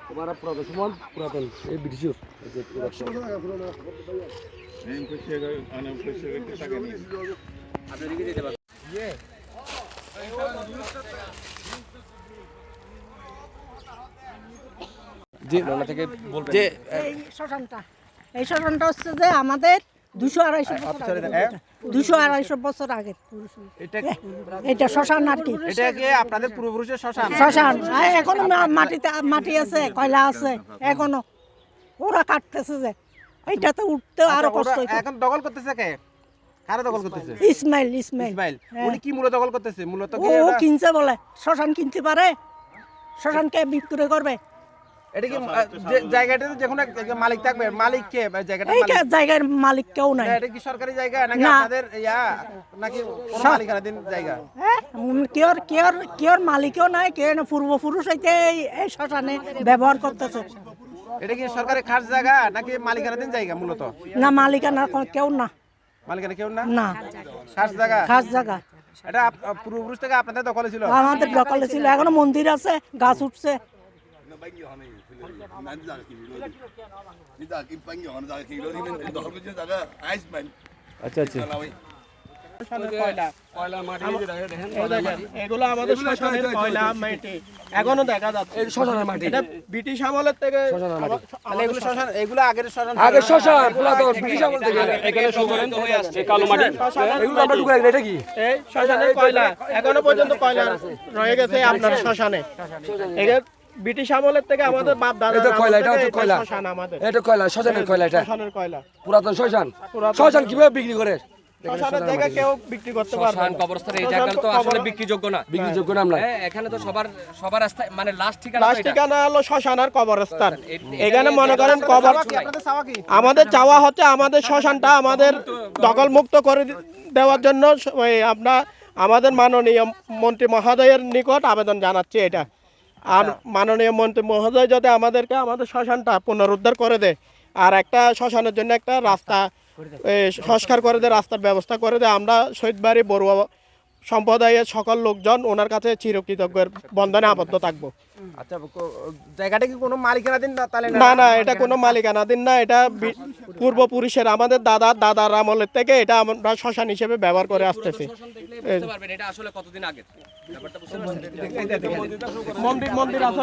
तुम्हारा पुरातन ये ब्रिटिश এই শ্মশানটা হচ্ছে যে আমাদের 200-250 বছর আগের এটা শ্মশান আর কি। এটা কি আপনাদের পূর্বপুরুষের শ্মশান? শ্মশান এখনো মাটি আছে, কয়লা আছে এখনো, ওরা কাটতেছে যে এইটাতে উঠতে আরো কষ্ট। এখন দখল করতেছে কে? কারা দখল করতেছে? ইসমাইল। উনি কি মূলত দখল করতেছে? মূলত কি ও কিনছে বলে শ্মশান কিনতে পারে, শ্মশানকে বিক্রি করবে। এটা কি জায়গাটা যখন মালিক থাকবে, মালিক কে? জায়গাটা জায়গার মালিক কেউ নাই। এটা কি সরকারি জায়গা নাকি আপনাদের নাকি কোন মালিকানাধীন জায়গা? কেউর মালিকও নাই, কে পূর্বপুরুষ হইতে এই শ্মশানে ব্যবহার করতেছে। এটা কি সরকারি খাস জায়গা নাকি মালিকানাধীন জায়গা? মূলত না, মালিকানা কেউ না। মালিকানা কেউ না, না খাস জায়গা। খাস জায়গা। এটা পূর্বপুরুষ থেকে আপনাদের দখলে ছিল? আমাদের দখলে ছিল, এখনো মন্দির আছে, গাছ উঠছে। আচ্ছা আচ্ছা এগুলো আমাদের শ্মশানের কয়লা মাটি এখনো দেখা যাচ্ছে। শ্মশানের মাটি এটা ব্রিটিশ আমলের থেকে এগুলো শ্মশান, এগুলো আগের শ্মশান। আগে শ্মশান পুরাতন ব্রিটিশ আমল থেকে এখানে শ্মশান হয়ে আসছে কালো মাটি। এগুলো আমরা ঢুকে রাখি, এটা কি? এই শ্মশানের কয়লা এখনো পর্যন্ত কয়লা রয়ে গেছে আপনার শ্মশানে। এটা ব্রিটিশ আমলের থেকে আমাদের বাপ দাদা এটা কয়লা, এটা হচ্ছে কয়লা। শ্মশান আমাদের, এটা কয়লা, শ্মশানের কয়লা। এটা শ্মশানের কয়লা, পুরাতন শ্মশান। শ্মশান কিভাবে বিক্রি করে? শ্মশানের জায়গা কেউ বিক্রি করতে পারবে না। কবরস্থান এই জায়গা তো আসলে বিক্রিযোগ্য না, বিক্রিযোগ্য না। আমরা এখানে তো সবার রাস্তা মানে লাস্ট ঠিকানা হলো শ্মশান আর কবরস্থান। এখানে মনে করেন কবর, আমাদের চাওয়া হচ্ছে আমাদের শ্মশানটা আমাদের দখল মুক্ত করে দেওয়ার জন্য আমরা আমাদের মাননীয় মন্ত্রী মহোদয়ের নিকট আবেদন জানাচ্ছি এটা। আর মাননীয় মন্ত্রী মহোদয় যাতে আমাদেরকে আমাদের শ্মশানটা পুনরুদ্ধার করে দেয়, আর একটা শ্মশানের জন্য একটা রাস্তা সংস্কার করে দেয়, রাস্তার ব্যবস্থা করে দেয়। আমরা শহীদবাড়ি বড়ুয়া সম্প্রদায়ের সকল লোকজন ওনার কাছে চিরকৃতজ্ঞের বন্ধনে আবদ্ধ থাকবো। আচ্ছা, জায়গাটা কি কোনো মালিকানাধীন না? তাহলে না, এটা কোনো মালিকানাধীন না। এটা পূর্বপুরুষের, আমাদের দাদার আমলের থেকে এটা আমরা শ্মশান হিসেবে ব্যবহার করে আসতেছি। এটা আসলে কতদিন আগে মন্দির আছে